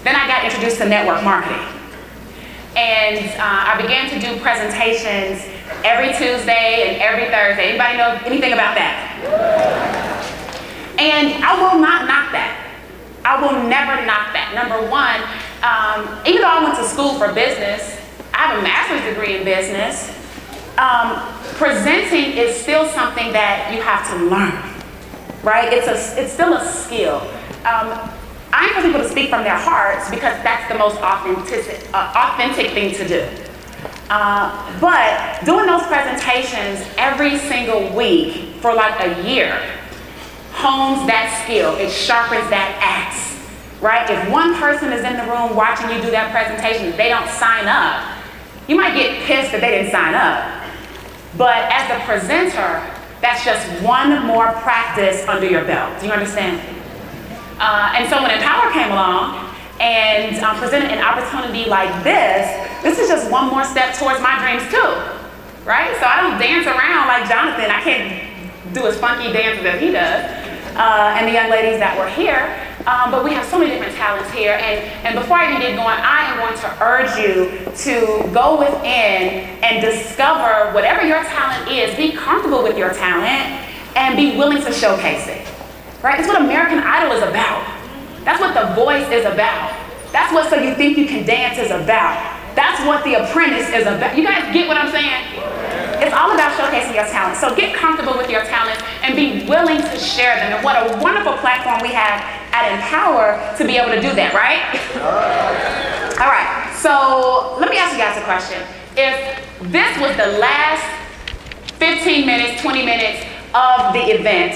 Then I got introduced to network marketing. And I began to do presentations every Tuesday and every Thursday. Anybody know anything about that? And I will not knock that. I will never knock that. Number one, even though I went to school for business, I have a master's degree in business, presenting is still something that you have to learn, right? It's still a skill. I encourage people to speak from their hearts because that's the most authentic thing to do. But doing those presentations every single week for like a year hones that skill. It sharpens that axe, right? If one person is in the room watching you do that presentation, they don't sign up, you might get pissed that they didn't sign up. But as the presenter, that's just one more practice under your belt. Do you understand? And so when Empower came along and presented an opportunity like this is just one more step towards my dreams too, right? So I don't dance around like Jonathan. I can't do as funky dances as he does, and the young ladies that were here. But we have so many different talents here. And before I even get going, I am going to urge you to go within and discover whatever your talent is. Be comfortable with your talent and be willing to showcase it. Right? That's what American Idol is about. That's what The Voice is about. That's what So You Think You Can Dance is about. That's what The Apprentice is about. You guys get what I'm saying? It's all about showcasing your talent. So get comfortable with your talents and be willing to share them. And what a wonderful platform we have at Empower to be able to do that, right? All right, so let me ask you guys a question. If this was the last 15 minutes, 20 minutes of the event,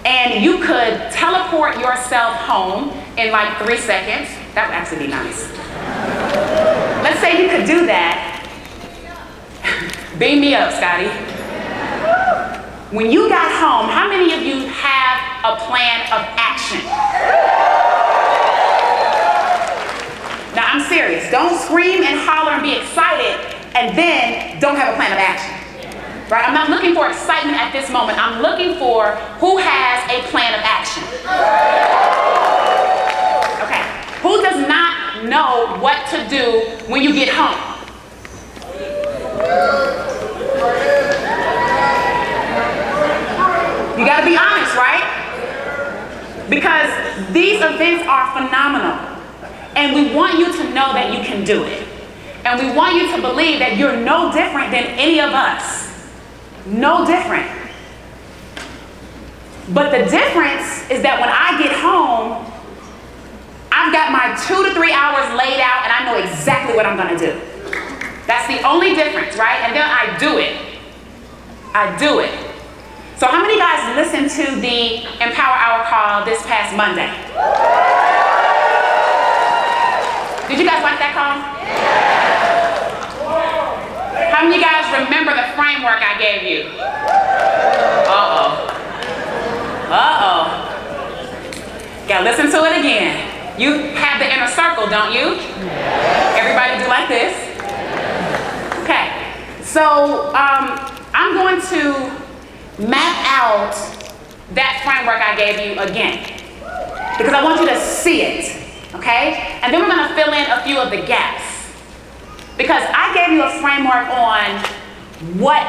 and you could teleport yourself home in like 3 seconds, that would actually be nice. Let's say you could do that. Beam me up, Scotty. When you got home, how many of you have a plan of action? Now, I'm serious. Don't scream and holler and be excited and then don't have a plan of action. Right? I'm not looking for excitement at this moment. I'm looking for who has a plan of action. Okay. Who does not know what to do when you get home? You got to be honest, right? Because these events are phenomenal. And we want you to know that you can do it. And we want you to believe that you're no different than any of us. No different. But the difference is that when I get home, I've got my 2 to 3 hours laid out and I know exactly what I'm going to do. That's the only difference, right? And then I do it. I do it. So how many guys listened to the Empower Hour call this past Monday? Did you guys like that call? How many of you guys remember the framework I gave you? Uh-oh. Uh-oh. Gotta listen to it again. You have the inner circle, don't you? Everybody do like this? Okay. So I'm going to map out that framework I gave you again. Because I want you to see it. Okay? And then we're going to fill in a few of the gaps. Because I gave you a framework on what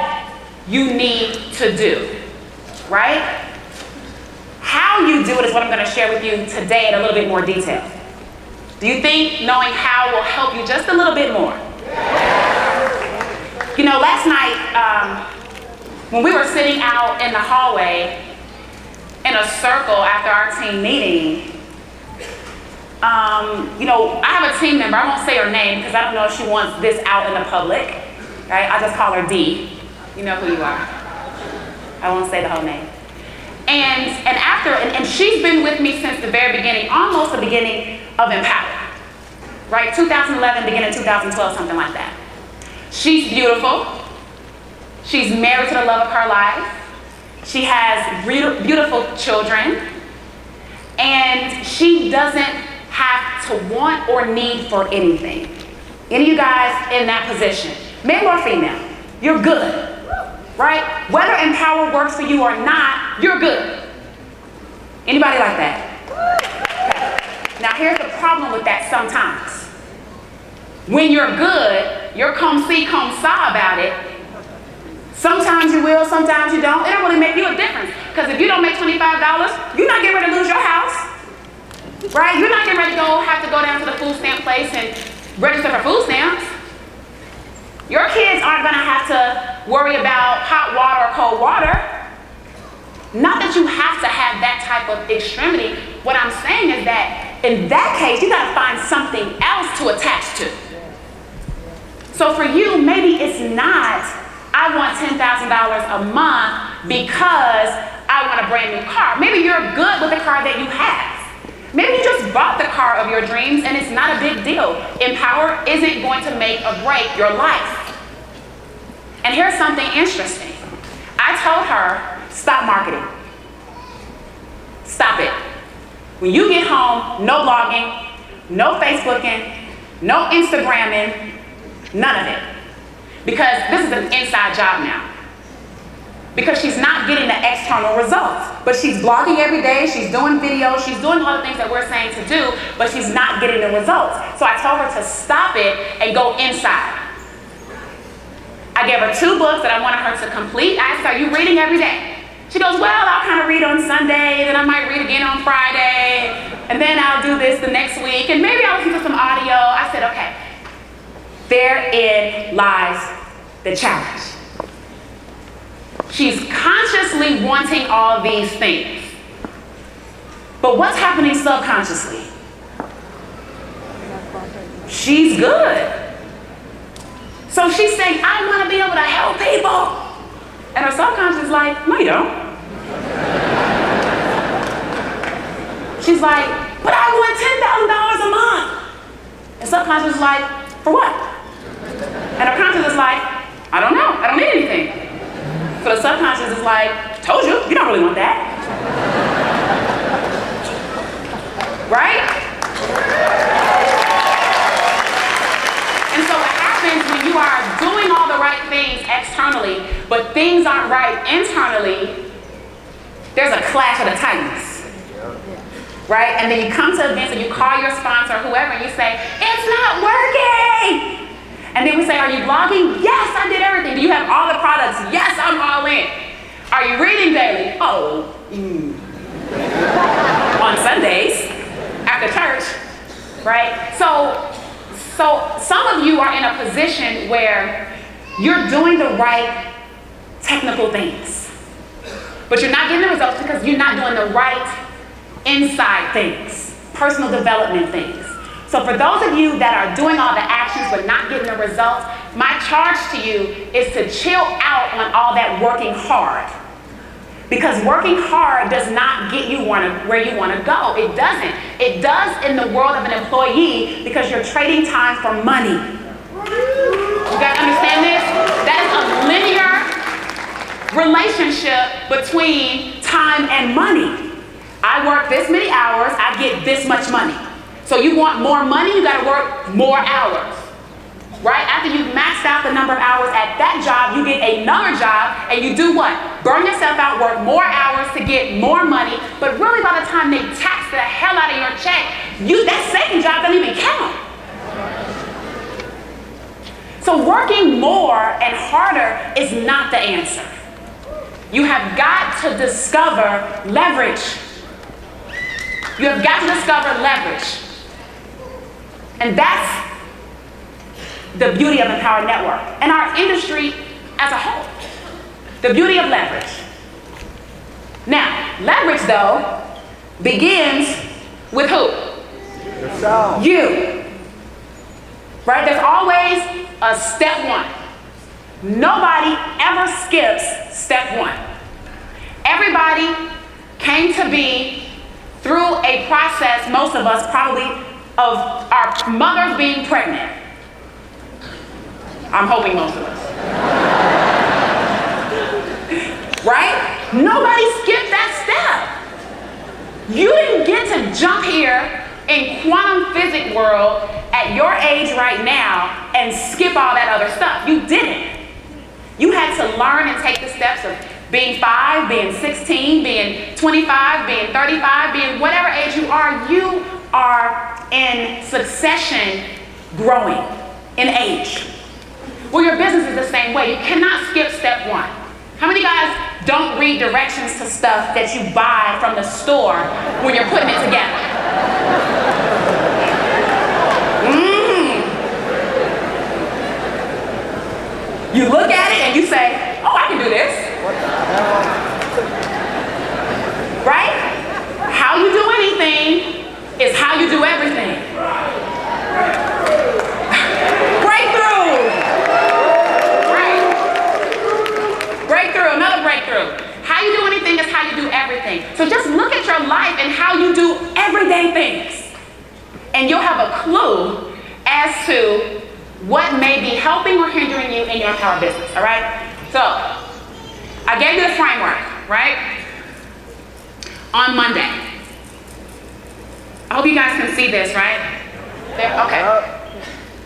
you need to do, right? How you do it is what I'm going to share with you today in a little bit more detail. Do you think knowing how will help you just a little bit more? You know, last night, when we were sitting out in the hallway in a circle after our team meeting, you know, I have a team member, I won't say her name because I don't know if she wants this out in the public, right? I'll just call her D. You know who you are. I won't say the whole name. And she's been with me since the very beginning, almost the beginning of Empower, right? 2011, beginning 2012, something like that. She's beautiful. She's married to the love of her life. She has beautiful children. And she doesn't have to want or need for anything. Any of you guys in that position, male or female, you're good, right? Whether Empower works for you or not, you're good. Anybody like that? Now here's the problem with that sometimes. When you're good, you're come see, come saw about it. Sometimes you will, sometimes you don't. It don't really make you a difference. Because if you don't make $25, you're not getting ready to lose your house. Right? You're not getting ready to have to go down to the food stamp place and register for food stamps. Your kids aren't going to have to worry about hot water or cold water. Not that you have to have that type of extremity. What I'm saying is that in that case, you got to find something else to attach to. So for you, maybe it's not, I want $10,000 a month because I want a brand new car. Maybe you're good with the car that you have. Maybe you just bought the car of your dreams and it's not a big deal. Empower isn't going to make or break your life. And here's something interesting. I told her, stop marketing. Stop it. When you get home, no blogging, no Facebooking, no Instagramming, none of it. Because this is an inside job now. Because she's not getting the external results. But she's blogging every day, she's doing videos, she's doing all the things that we're saying to do, but she's not getting the results. So I told her to stop it and go inside. I gave her 2 books that I wanted her to complete. I asked her, are you reading every day? She goes, well, I'll kind of read on Sunday, then I might read again on Friday, and then I'll do this the next week, and maybe I'll listen to some audio. I said, okay, therein lies the challenge. She's consciously wanting all these things. But what's happening subconsciously? She's good. So she's saying, I want to be able to help people. And her subconscious is like, no, you don't. She's like, but I want $10,000 a month. And subconscious is like, for what? And her conscious is like, I don't know. I don't need anything. So the subconscious is like, told you, you don't really want that. Right? And so what happens when you are doing all the right things externally, but things aren't right internally, there's a clash of the titans. Right? And then you come to events and you call your sponsor or whoever and you say, it's not working. And then we say, are you blogging? Yes, I did everything. Do you have all the products? Yes, I'm all in. Are you reading daily? Oh, on Sundays, after church, right? So some of you are in a position where you're doing the right technical things, but you're not getting the results because you're not doing the right inside things, personal development things. So for those of you that are doing all the actions but not getting the results, my charge to you is to chill out on all that working hard. Because working hard does not get you where you want to go. It doesn't. It does in the world of an employee because you're trading time for money. You guys understand this? That is a linear relationship between time and money. I work this many hours, I get this much money. So you want more money, you gotta work more hours, right? After you've maxed out the number of hours at that job, you get another job and you do what? Burn yourself out, work more hours to get more money, but really by the time they tax the hell out of your check, that second job doesn't even count. So working more and harder is not the answer. You have got to discover leverage. You have got to discover leverage. And that's the beauty of Empowered Network and our industry as a whole. The beauty of leverage. Now, leverage though begins with who? Yourself. You. Right? There's always a step one. Nobody ever skips step one. Everybody came to be through a process, most of us probably, of our mothers being pregnant. I'm hoping most of us. Right? Nobody skipped that step. You didn't get to jump here in quantum physics world at your age right now and skip all that other stuff. You didn't. You had to learn and take the steps of Being 5, being 16, being 25, being 35, being whatever age you are in succession growing in age. Well, your business is the same way. You cannot skip step 1. How many guys don't read directions to stuff that you buy from the store when you're putting it together? You look at it and you say, oh, I can do this. Right? How you do anything is how you do everything. Breakthrough! Right. Breakthrough, another breakthrough. How you do anything is how you do everything. So just look at your life and how you do everyday things. And you'll have a clue as to what may be helping or hindering you in your entire business, all right? So, I gave you the framework, right? On Monday. I hope you guys can see this, right? Okay.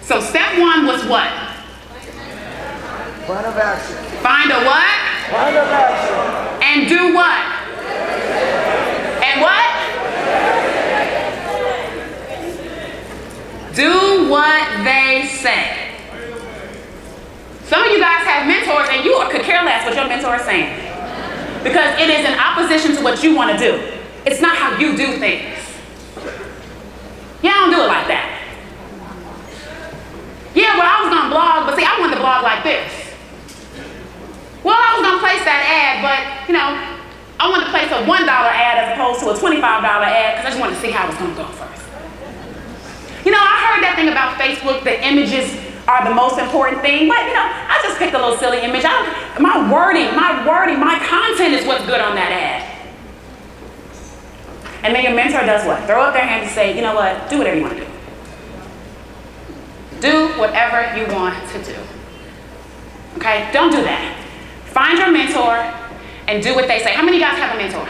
So step 1 was what? Plan of action. Find a what? Plan of action. And do what? And what? Do what they say. Some of you guys have mentors and you could care less what your mentor is saying. Because it is in opposition to what you want to do. It's not how you do things. Yeah, I don't do it like that. Yeah, well, I was going to blog, but see, I wanted to blog like this. Well, I was going to place that ad, but, you know, I wanted to place a $1 ad as opposed to a $25 ad because I just wanted to see how it was going to go first. You know, I heard that thing about Facebook, the images are the most important thing, but, you know, I just picked a little silly image. My wording, my content is what's good on that ad. And then your mentor does what? Throw up their hand and say, you know what, do whatever you want to do. Do whatever you want to do. Okay? Don't do that. Find your mentor and do what they say. How many of you guys have a mentor?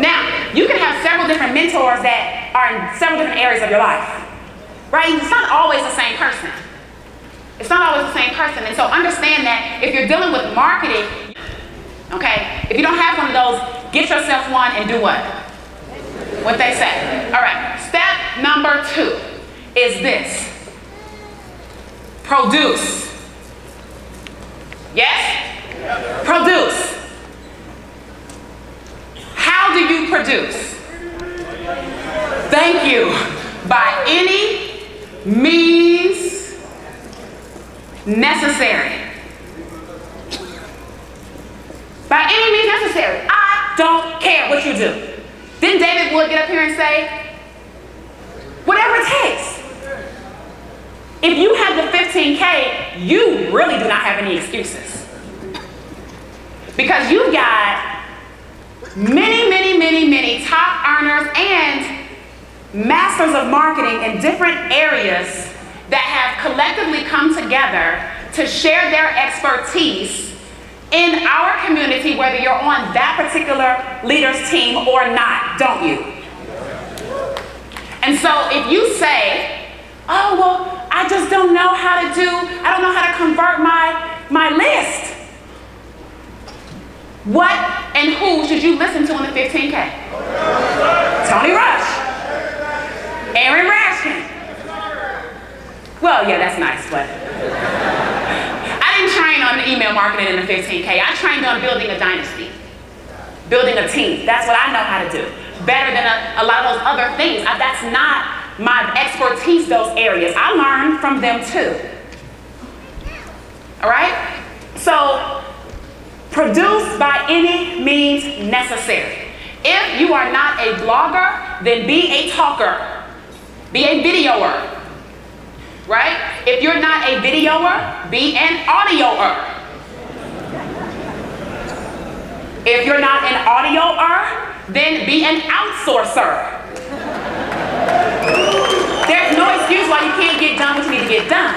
Now, you can have several different mentors that are in several different areas of your life. Right? It's not always the same person. It's not always the same person. And so understand that if you're dealing with marketing, okay, if you don't have one of those, get yourself one and do what? What they say. All right. Step number 2 is this. Produce. Yes? Produce. How do you produce? Thank you. By any means necessary. By any means necessary. I don't care what you do. Didn't David Wood get up here and say, whatever it takes. If you have the 15K, you really do not have any excuses. Because you've got many top earners and masters of marketing in different areas that have collectively come together to share their expertise in our community, whether you're on that particular leader's team or not, don't you? And so if you say, oh, well, I just don't know how to I don't know how to convert my list. What and who should you listen to in the 15K? Tony Rush. Aaron Rashkin. Well, yeah, that's nice, but I didn't train on email marketing in the 15K. I trained on building a dynasty, building a team. That's what I know how to do. Better than a lot of those other things. That's not my expertise, those areas. I learned from them too. All right? So, produce by any means necessary. If you are not a blogger, then be a talker. Be a videoer, right? If you're not a videoer, be an audioer. If you're not an audioer, then be an outsourcer. There's no excuse why you can't get done what you need to get done,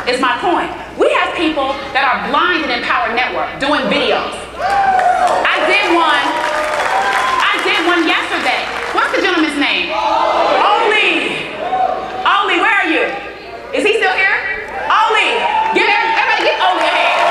is my point. We have people that are blind in Empower Network doing videos. I did one yesterday. What's the gentleman's name? Oli, where are you? Is he still here? Oli, everybody give Oli a hand.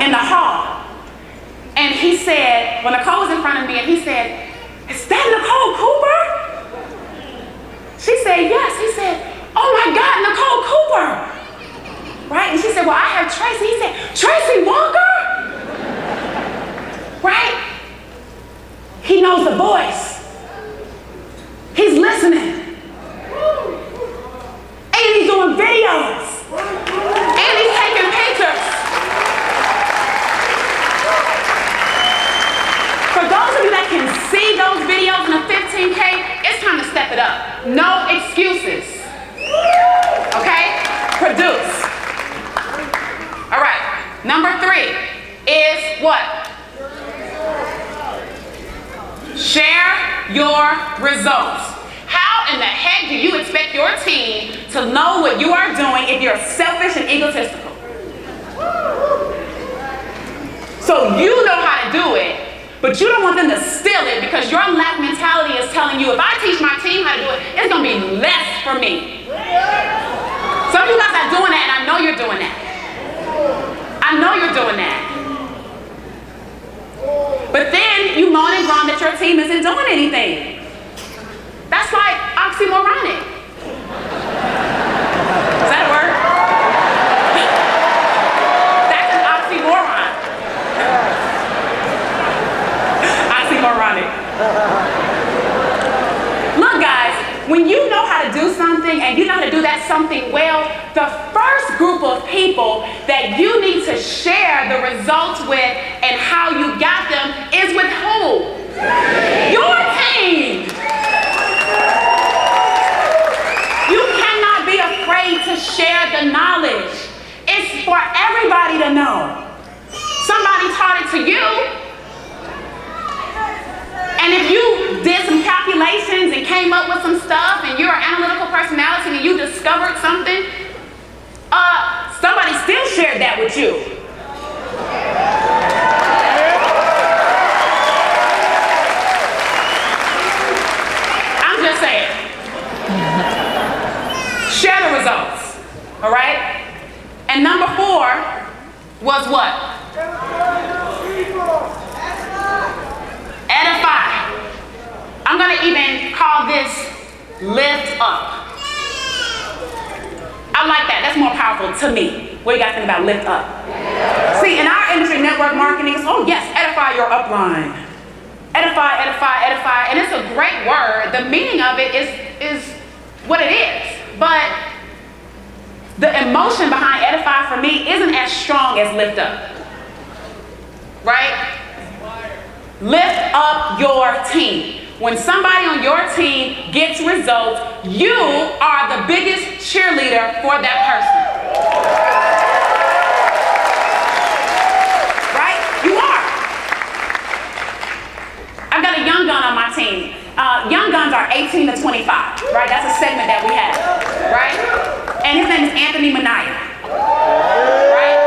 in the hall. And he said, well, Nicole was in front of me, and he said, "Is that Nicole Cooper?" She said, "Yes." He said, "Oh my God, Nicole Cooper." Right? And she said, "Well, I have Tracy." He said, "Tracy Walker?" Right? He knows the voice. He's listening. And he's doing videos. And he's taking pictures. For those of you that can see those videos in the 15K, it's time to step it up. No excuses. Okay? Produce. All right. Number 3 is what? Share your results. How in the heck do you expect your team to know what you are doing if you're selfish and egotistical? So you know how to do it, but you don't want them to steal it because your lack mentality is telling you, if I teach my team how to do it, it's going to be less for me. Some of you guys are doing that, and I know you're doing that. I know you're doing that. But then you moan and groan that your team isn't doing anything. That's like oxymoronic. Is that a word? That's an oxymoron. Oxymoronic. Look, guys, when you know how to do something and you know how to do that something well, the first group of people that you need to share the results with and how you got them is with who? Your team. You cannot be afraid to share the knowledge. It's for everybody to know. Somebody taught it to you. And if you did some calculations and came up with some stuff and you're an analytical personality and you discovered something, somebody still shared that with you. I'm just saying. Share the results. All right? And number 4 was what? Edify. I'm going to even call this lift up. I like that. That's more powerful to me. What do you guys think about lift up? See, in our industry, network marketing is, oh yes, edify your upline. Edify, edify, edify. And it's a great word. The meaning of it is what it is. But the emotion behind edify for me isn't as strong as lift up. Right? Lift up your team. When somebody on your team gets results, you are the biggest cheerleader for that person. Right? You are. I've got a young gun on my team. Young guns are 18 to 25, right? That's a segment that we have, right? And his name is Anthony Manaya, right?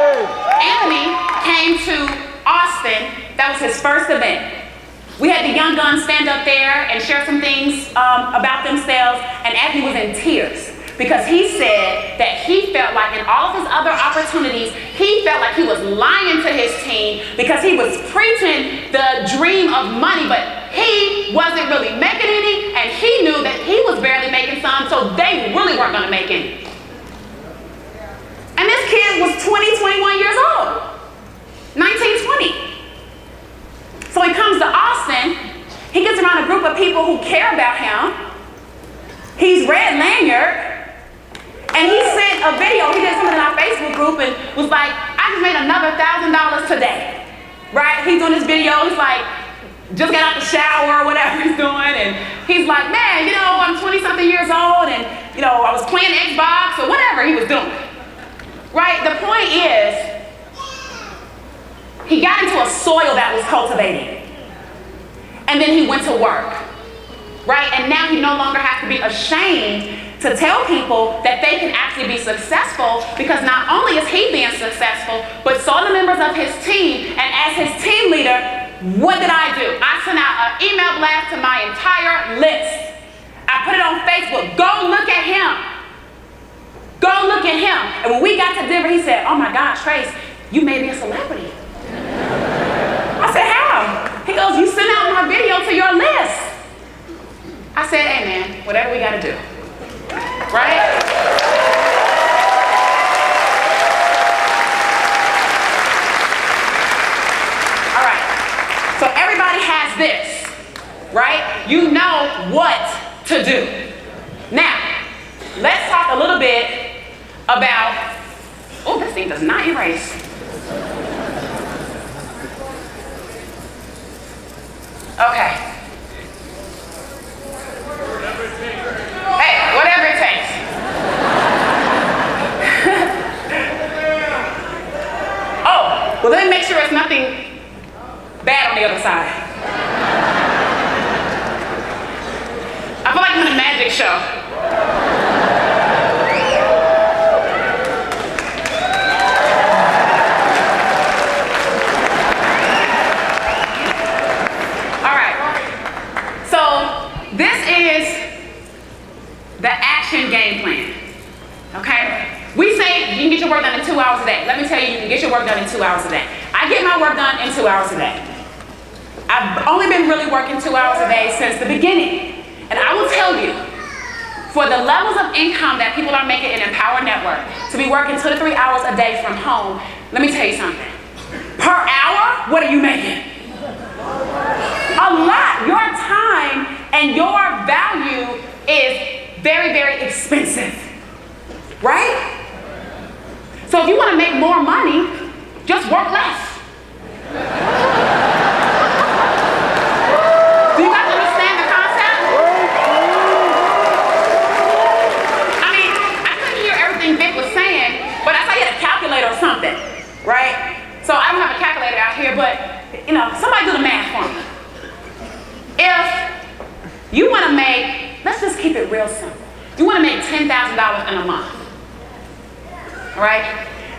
Anthony came to Austin. That was his first event. We had the young guns stand up there and share some things about themselves, and Anthony was in tears because he said that he felt like in all of his other opportunities, he felt like he was lying to his team because he was preaching the dream of money, but he wasn't really making any, and he knew that he was barely making some, so they really weren't going to make any. And this kid was 20, 21 years old, 19, 20. So he comes to Austin, he gets around a group of people who care about him. He's red lanyard, and he sent a video, he did something in our Facebook group and was like, I just made another $1,000 today, right? He's doing this video, he's like, just got out the shower or whatever he's doing, and he's like, man, you know, I'm 20-something years old, and, you know, I was playing Xbox or whatever he was doing, right? The point is, he got into a soil that was cultivating. And then he went to work, right? And now he no longer has to be ashamed to tell people that they can actually be successful, because not only is he being successful, but so are the members of his team. And as his team leader, what did I do? I sent out an email blast to my entire list. I put it on Facebook. Go look at him. Go look at him. And when we got to Denver, he said, oh my gosh, Trace, you made me a celebrity. I said, hey man, whatever we gotta do, right? All right, so everybody has this, right? You know what to do. Now, let's talk a little bit about, oh, this thing does not erase. Okay. Hey, whatever it takes. Oh, well, let me make sure there's nothing bad on the other side. I feel like I'm in a magic show. All right. So this is the action game plan, okay? We say you can get your work done in 2 hours a day. Let me tell you, you can get your work done in 2 hours a day. I get my work done in 2 hours a day. I've only been really working 2 hours a day since the beginning. And I will tell you, for the levels of income that people are making in Empower Network, to be working 2 to 3 hours a day from home, let me tell you something. Per hour, what are you making? A lot. Your time and your value is very, very expensive, right? So if you want to make more money, just work less. Do you guys understand the concept? I mean, I couldn't hear everything Vic was saying, but I thought he had a calculator or something, right? So I don't have a calculator out here, but you know, somebody do the math for me. If you want to make, let's just keep it real simple. You want to make $10,000 in a month, all right?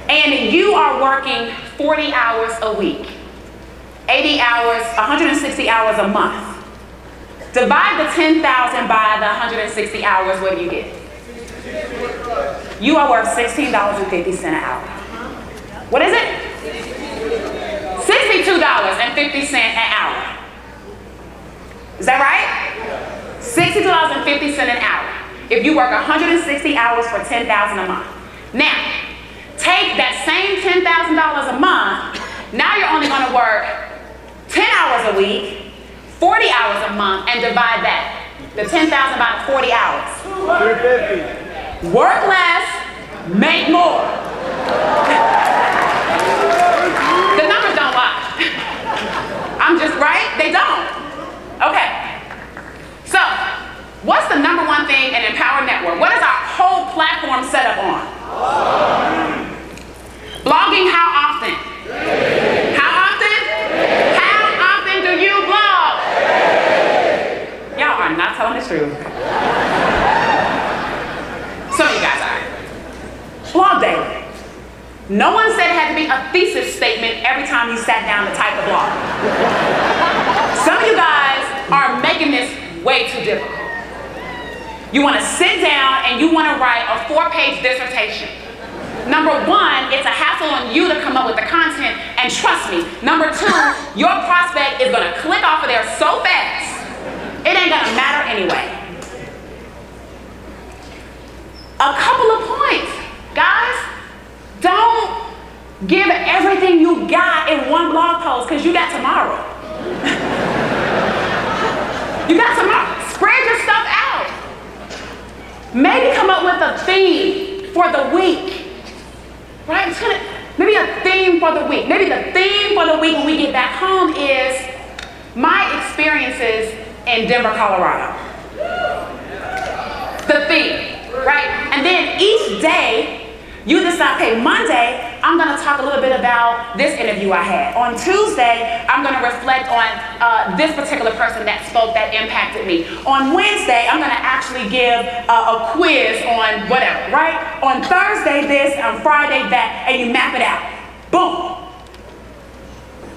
And you are working 40 hours a week, 80 hours, 160 hours a month. Divide the 10,000 by the 160 hours, what do you get? You are worth $16.50 an hour. What is it? $62.50 an hour. Is that right? $62.50 an hour. If you work 160 hours for $10,000 a month. Now, take that same $10,000 a month. Now you're only going to work 10 hours a week, 40 hours a month, and divide that. The 10,000 by 40 hours. 350. Work less, make more. The numbers don't lie. I'm just right? They don't. Okay. So, what's the number one thing in Empower Network? What is our whole platform set up on? Blogging how often? How often? How often do you blog? Y'all are not telling the truth. Some of you guys are. Blog daily. No one said it had to be a thesis statement every time you sat down to type a blog. Some of you guys are making this way too difficult. You want to sit down and you want to write a 4-page dissertation. Number one, it's a hassle on you to come up with the content, and trust me. Number two, your prospect is going to click off of there so fast, it ain't going to matter anyway. A couple of points, guys. Don't give everything you got in one blog post, because you got tomorrow. You got tomorrow. Spread your stuff out. Maybe come up with a theme for the week. Right? Maybe a theme for the week. Maybe the theme for the week when we get back home is my experiences in Denver, Colorado. The theme, right? And then each day, you decide, okay, Monday, I'm going to talk a little bit about this interview I had. On Tuesday, I'm going to reflect on this particular person that spoke that impacted me. On Wednesday, I'm going to actually give a quiz on whatever, right? On Thursday, this, on Friday, that, and you map it out. Boom.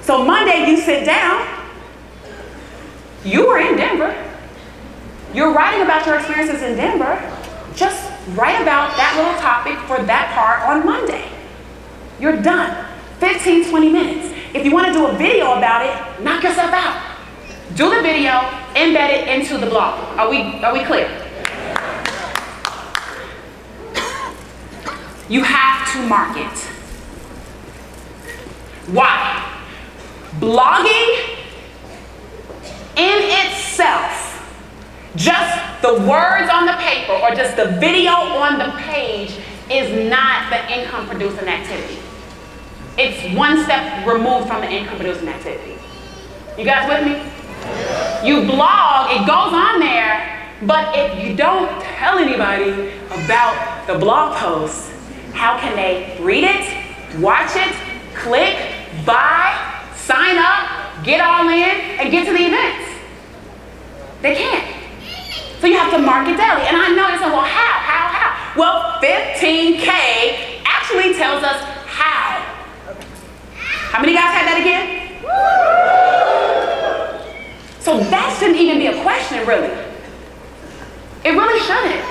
So Monday, you sit down. You were in Denver. You're writing about your experiences in Denver. Just write about that little topic for that part on Monday. You're done. 15, 20 minutes. If you want to do a video about it, knock yourself out. Do the video, embed it into the blog. Are we clear? You have to market. Why? Blogging in itself, just the words on the paper or just the video on the page is not the income producing activity. It's one step removed from the income producing activity. You guys with me? You blog, it goes on there, but if you don't tell anybody about the blog post, how can they read it, watch it, click, buy, sign up, get all in, and get to the events? They can't. So you have to market daily. And I know you're saying, well, how? Well, 15K actually tells us how. How many guys had that again? So that shouldn't even be a question, really. It really shouldn't.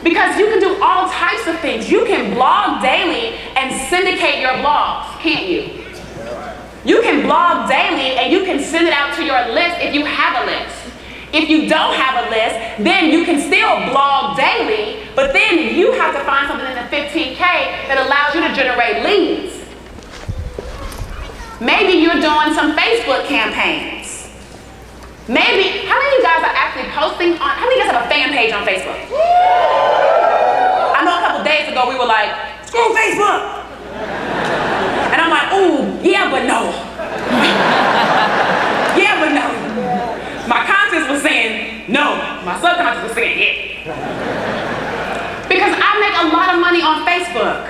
Because you can do all types of things. You can blog daily and syndicate your blogs, can't you? You can blog daily and you can send it out to your list if you have a list. If you don't have a list, then you can still blog daily, but then you have to find something in the 15K that allows you to generate leads. Maybe you're doing some Facebook campaigns. Maybe, how many of you guys are actually posting on, how many of you guys have a fan page on Facebook? I know a couple days ago we were like, screw Facebook. And I'm like, ooh, yeah, but no. Yeah, but no. My conscience was saying no. My subconscious was saying yeah. Because I make a lot of money on Facebook.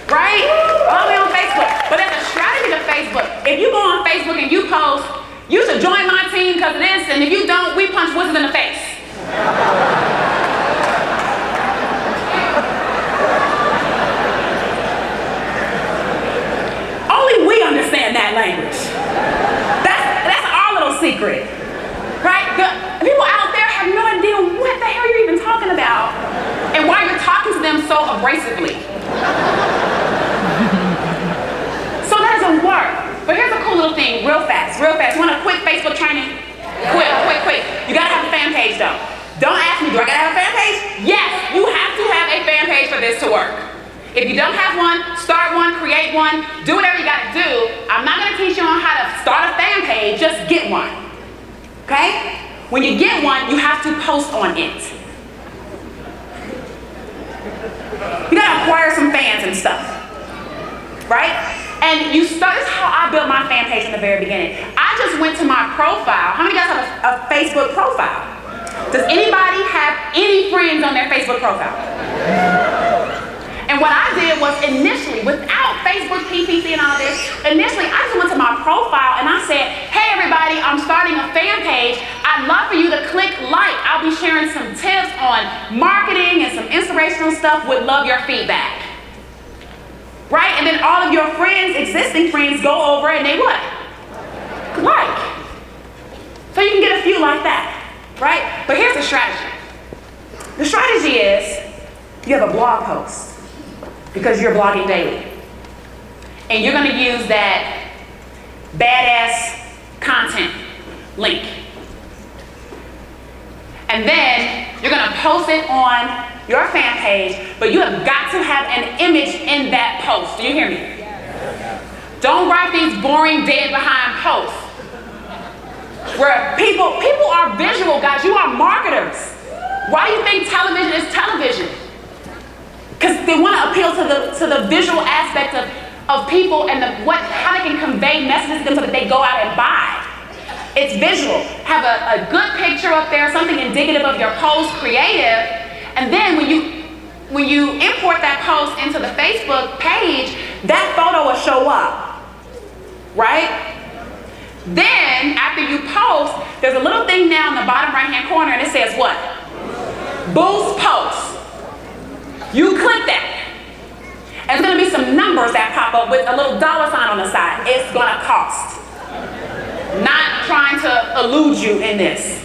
Right? Only on Facebook. But there's a strategy to Facebook. If you go on Facebook and you post, you should join my team because of this, and if you don't, we punch wizards in the face. Only we understand that language. That's our little secret. Right? The people out there have no idea what the hell you're even talking about and why you're talking to them so abrasively. So that doesn't work. But here's a cool little thing, real fast. You want a quick Facebook training? Quick. You gotta have a fan page though. Don't ask me, do I gotta have a fan page? Yes, you have to have a fan page for this to work. If you don't have one, start one, create one, do whatever you gotta do. I'm not gonna teach you on how to start a fan page, just get one. Okay? When you get one, you have to post on it. You gotta acquire some fans and stuff. Right? And this is how I built my fan page in the very beginning. I just went to my profile. How many of you guys have a Facebook profile? Does anybody have any friends on their Facebook profile? And what I did was initially, without Facebook, PPC, and all this, initially I just went to my profile and I said, hey everybody, I'm starting a fan page. I'd love for you to click like. I'll be sharing some tips on marketing and some inspirational stuff. Would love your feedback. Right? And then all of your friends, existing friends, go over and they what? Like. So you can get a few like that. Right? But here's the strategy. The strategy is you have a blog post because you're blogging daily. And you're going to use that badass content link. And then you're going to post it on your fan page, but you have got to have an image in that post. Do you hear me? Don't write these boring, dead behind posts where people are visual, guys. You are marketers. Why do you think television is television? Because they want to appeal to the visual aspect of people and how they can convey messages to them so that they go out and buy. It's visual. Have a good picture up there, something indicative of your post, creative. And then when you import that post into the Facebook page, that photo will show up, right? Then after you post, there's a little thing now in the bottom right-hand corner and it says what? Boost post. You click that. And there's gonna be some numbers that pop up with a little dollar sign on the side. It's gonna cost. Not trying to elude you in this.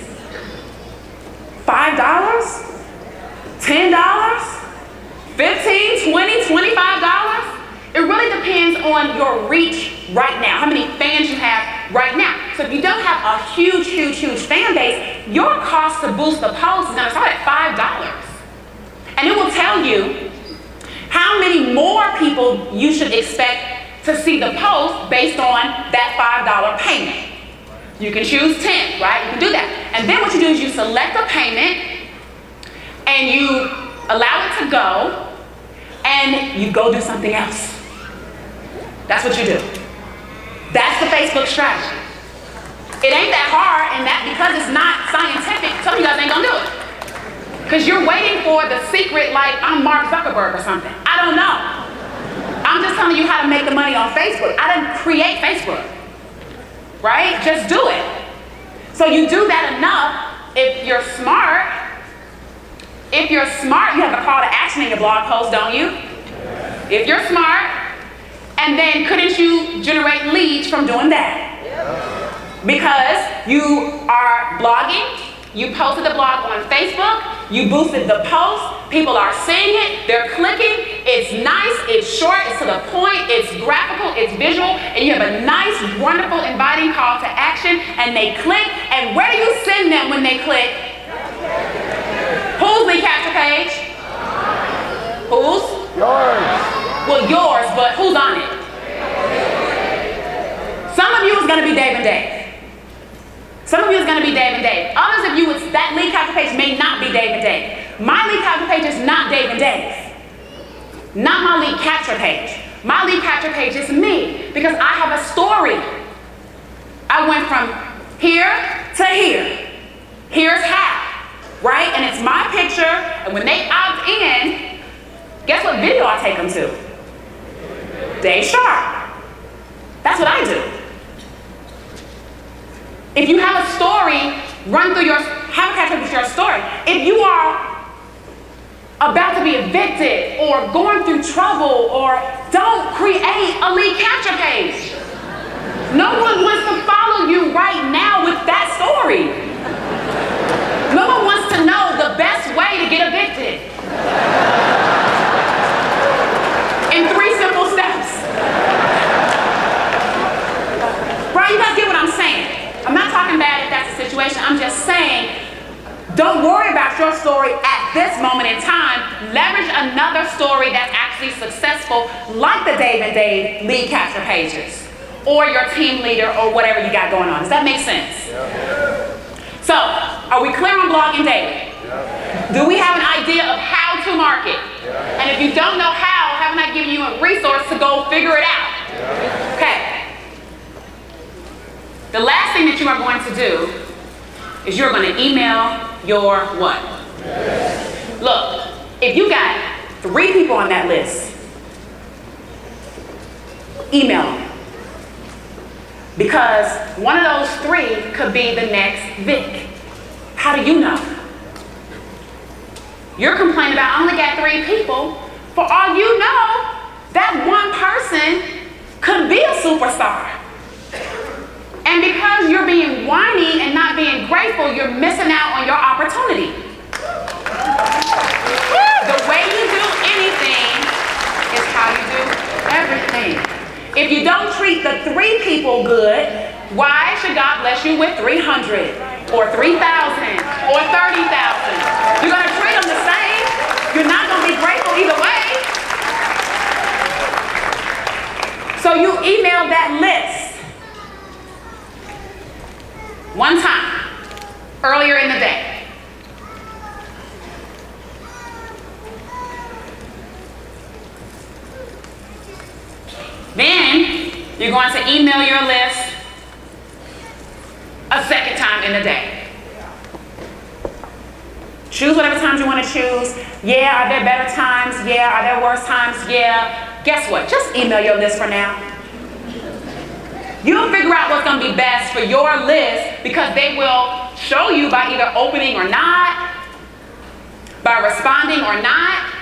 $5? $10? $15, $20, $25? It really depends on your reach right now, how many fans you have right now. So if you don't have a huge, huge, huge fan base, your cost to boost the post is gonna start at $5. And it will tell you how many more people you should expect to see the post based on that $5 payment. You can choose 10, right? You can do that. And then what you do is you select a payment and you allow it to go and you go do something else. That's what you do. That's the Facebook strategy. It ain't that hard, and that because it's not scientific, some of you guys ain't gonna do it. Because you're waiting for the secret, like I'm Mark Zuckerberg or something. I don't know. I'm just telling you how to make the money on Facebook. I didn't create Facebook, right? Just do it. So you do that enough. If you're smart, you have a call to action in your blog post, don't you? If you're smart, and then couldn't you generate leads from doing that? Because you are blogging, you posted the blog on Facebook, you boosted the post, people are seeing it, they're clicking, it's nice, it's short, it's to the point, it's graphical, it's visual, and you have a nice, wonderful, inviting call to action, and they click, and where do you send them when they click? Whose lead capture page? Whose? Yours. Well, yours, but who's on it? Some of you is gonna be Dave and Dave. Some of you is going to be Dave and Dave. Others of you, that lead capture page may not be Dave and Dave. My lead capture page is not Dave and Dave. Not my lead capture page. My lead capture page is me because I have a story. I went from here to here. Here's how, right? And it's my picture, and when they opt in, guess what video I take them to? Dave Sharp. That's what I do. If you have a story, have a capture with your story. If you are about to be evicted or going through trouble, or don't create a lead capture page. No one wants to follow you right now with that story. No one wants to know the best way to get evicted. In 3 simple steps. Right, you guys get what I'm saying? I'm not talking bad if that's the situation. I'm just saying, don't worry about your story at this moment in time. Leverage another story that's actually successful, like the Dave and Dave lead capture pages, or your team leader, or whatever you got going on. Does that make sense? Yeah. So, are we clear on blogging daily? Yeah. Do we have an idea of how to market? Yeah. And if you don't know how, haven't I given you a resource to go figure it out? Yeah. Okay. The last thing that you are going to do is you're going to email your what? Yes. Look, if you got 3 people on that list, email them. Because one of those 3 could be the next Vic. How do you know? You're complaining about I only got 3 people. For all you know, that one person could be a superstar. And because you're being whiny and not being grateful, you're missing out on your opportunity. The way you do anything is how you do everything. If you don't treat the 3 people good, why should God bless you with 300 or 3,000 or 30,000? You're going to treat them the same. You're not going to be grateful either way. So you email that list. One time, earlier in the day. Then, you're going to email your list a second time in the day. Choose whatever times you want to choose. Yeah, are there better times? Yeah, are there worse times? Yeah. Guess what? Just email your list for now. You'll figure out what's going to be best for your list because they will show you by either opening or not, by responding or not,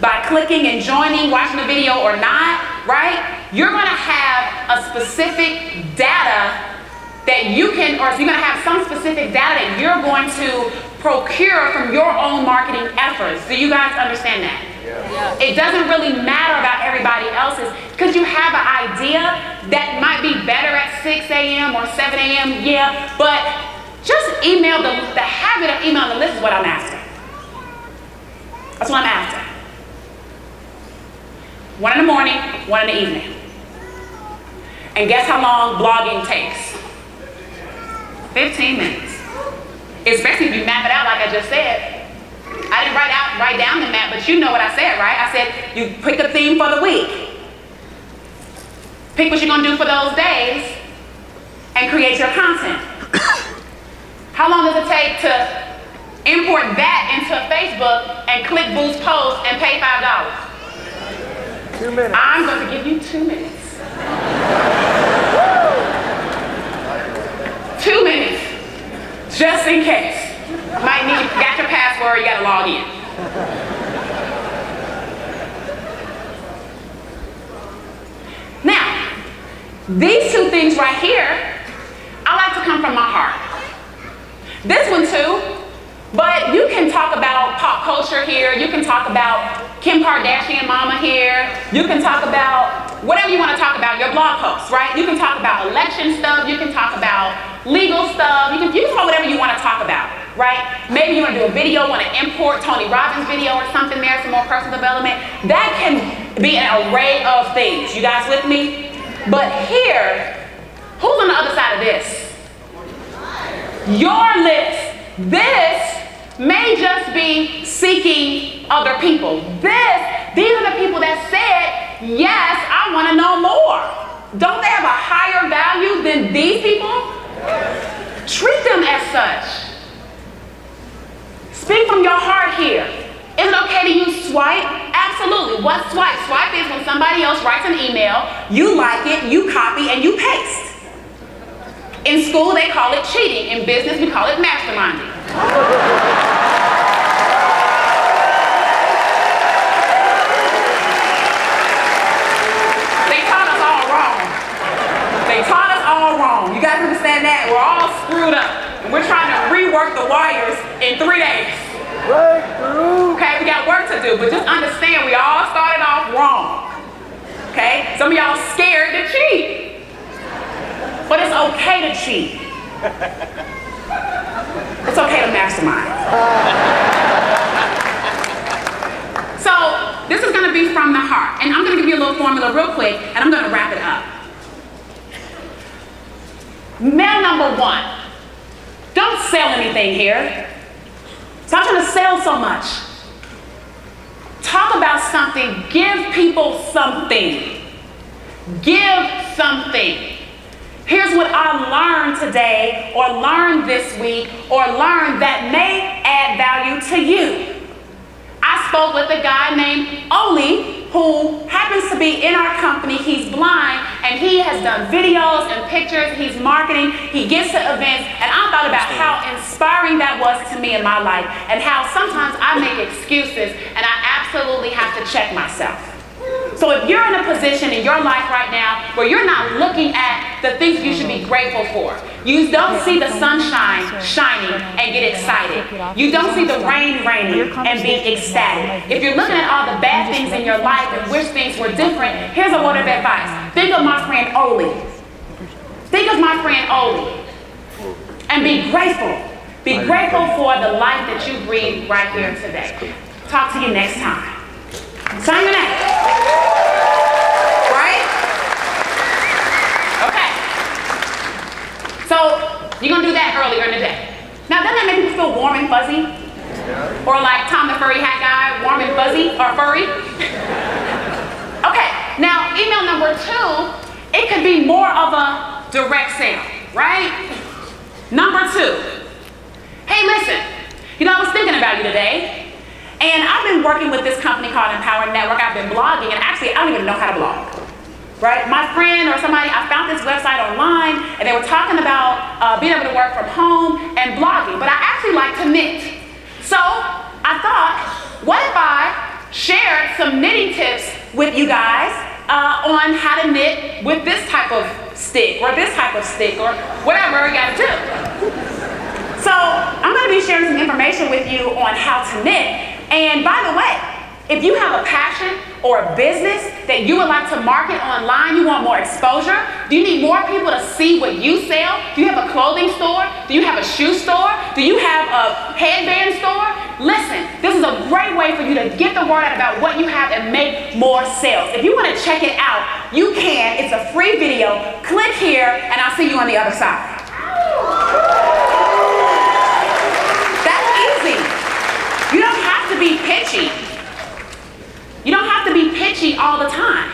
by clicking and joining, watching the video or not, right? You're going to have a specific data that you can, or you're going to have some specific data that you're going to procure from your own marketing efforts. Do you guys understand that? Yeah. It doesn't really matter about everybody else's, because you have an idea that might be better at 6 a.m. or 7 a.m., yeah, but just email the habit of emailing the list is what I'm after. That's what I'm after. 1 in the morning, 1 in the evening. And guess how long blogging takes? 15 minutes. Especially if you map it out like I just said. I didn't write down the map, but you know what I said, right? I said you pick a theme for the week. Pick what you're gonna do for those days and create your content. How long does it take to import that into Facebook and click boost post and pay $5? 2 minutes. I'm going to give you 2 minutes. 2 minutes, just in case. Might need, got your password, you got to log in. Now, these two things right here, I like to come from my heart. This one too, but you can talk about pop culture here, you can talk about Kim Kardashian mama here, you can talk about whatever you want to talk about, your blog posts, right? You can talk about election stuff, you can talk about legal stuff, you can talk about whatever you want to talk about, right? Maybe you want to do a video, want to import Tony Robbins video or something there, some more personal development. That can be an array of things. You guys with me? But here, who's on the other side of this? Your list. This may just be seeking other people. These are the people that said, yes, I want to know more. Don't they have a higher value than these people? Treat them as such. Speak from your heart here. Is it okay to use swipe? Absolutely. What's swipe? Swipe is when somebody else writes an email, you like it, you copy, and you paste. In school, they call it cheating. In business, we call it masterminding. They taught us all wrong. They taught us all wrong. You guys understand that? We're all screwed up. And we're trying to rework the wires in 3 days. Breakthrough. Okay, we got work to do, but just understand we all started off wrong. Okay? Some of y'all scared to cheat. But it's okay to cheat. It's okay to mastermind. So this is going to be from the heart. And I'm going to give you a little formula real quick, and I'm going to wrap it up. Mail number 1. Don't sell anything here. Stop trying to sell so much. Talk about something. Give people something. Give something. Here's what I learned today, or learned this week, or learned that may add value to you. I spoke with a guy named Oli, who happens to be in our company. He's blind, and he has done videos and pictures. He's marketing. He gets to events, and I thought about how inspiring that was to me in my life, and how sometimes I make excuses, and I absolutely have to check myself. So if you're in a position in your life right now where you're not looking at the things you should be grateful for, you don't see the sunshine shining and get excited. You don't see the rain raining and be ecstatic. If you're looking at all the bad things in your life and wish things were different, here's a word of advice. Think of my friend Oli. Think of my friend Oli. And be grateful. Be grateful for the life that you breathe right here today. Talk to you next time. Sign your name. Right? Okay. So, you're going to do that earlier in the day. Now, doesn't that make people feel warm and fuzzy? Or like Tom the Furry Hat Guy, warm and fuzzy, or furry? Okay, now email number 2, it could be more of a direct sale, right? Number 2, hey listen, I was thinking about you today. And I've been working with this company called Empower Network. I've been blogging, and actually, I don't even know how to blog, right? My friend or somebody, I found this website online, and they were talking about being able to work from home and blogging, but I actually like to knit. So I thought, what if I shared some knitting tips with you guys on how to knit with this type of stick, or this type of stick, or whatever you gotta do. So I'm gonna be sharing some information with you on how to knit. And by the way, If you have a passion or a business that you would like to market online, you want more exposure, do you need more people to see what you sell? Do you have a clothing store? Do you have a shoe store? Do you have a headband store? Listen, this is a great way for you to get the word out about what you have and make more sales. If you want to check it out, you can. It's a free video. Click here and I'll see you on the other side. That's easy. You don't have to be pitchy. You don't have to be pitchy all the time.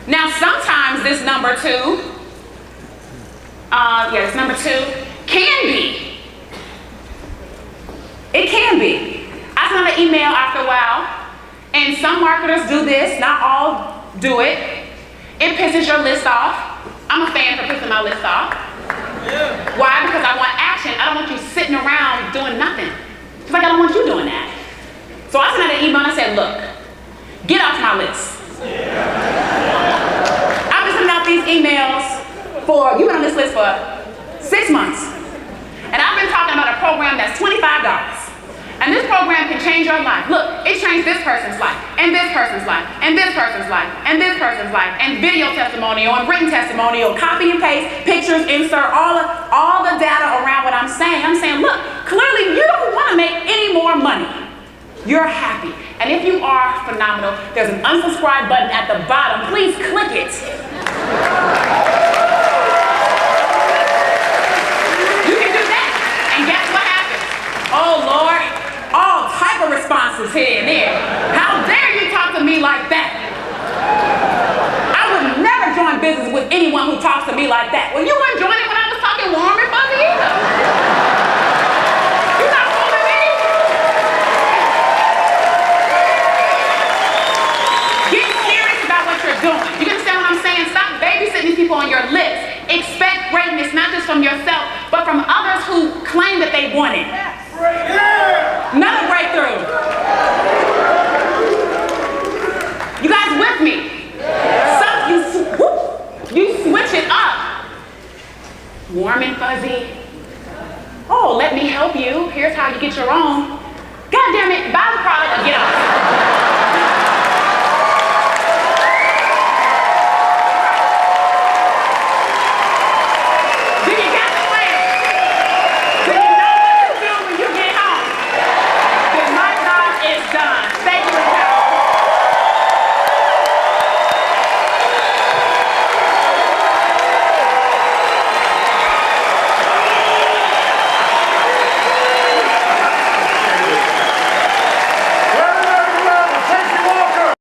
Now, sometimes this number two, this number two can be. It can be. I sent an email after a while, and some marketers do this, not all do it. It pisses your list off. I'm a fan for pissing my list off. Yeah. Why? Because I want action. I don't want you sitting around doing nothing. It's like I don't want you doing that. So I sent out an email and I said, look, get off my list. I've been sending out these emails for, you've been on this list for 6 months. And I've been talking about a program that's $25. And this program can change your life. Look, it changed this person's life, and this person's life, and this person's life, and this person's life, and video testimonial, and written testimonial, copy and paste, pictures, insert, all the data around what I'm saying. I'm saying, look, clearly you don't want to make any more money. You're happy. And if you are phenomenal, there's an unsubscribe button at the bottom. Please click it. You can do that. And guess what happens? Oh, Lord, all type of responses here and there. How dare you talk to me like that? I would never join business with anyone who talks to me like that. Well, you weren't joining when I was talking warm and fuzzy either. You're not fooling me. Get serious about what you're doing. You understand what I'm saying? Stop babysitting these people on your list. Expect greatness, not just from yourself, but from others who claim that they want it. Another breakthrough. You guys with me? You switch it up. Warm and fuzzy. Oh, let me help you. Here's how you get your own. God damn it, buy the product and get on.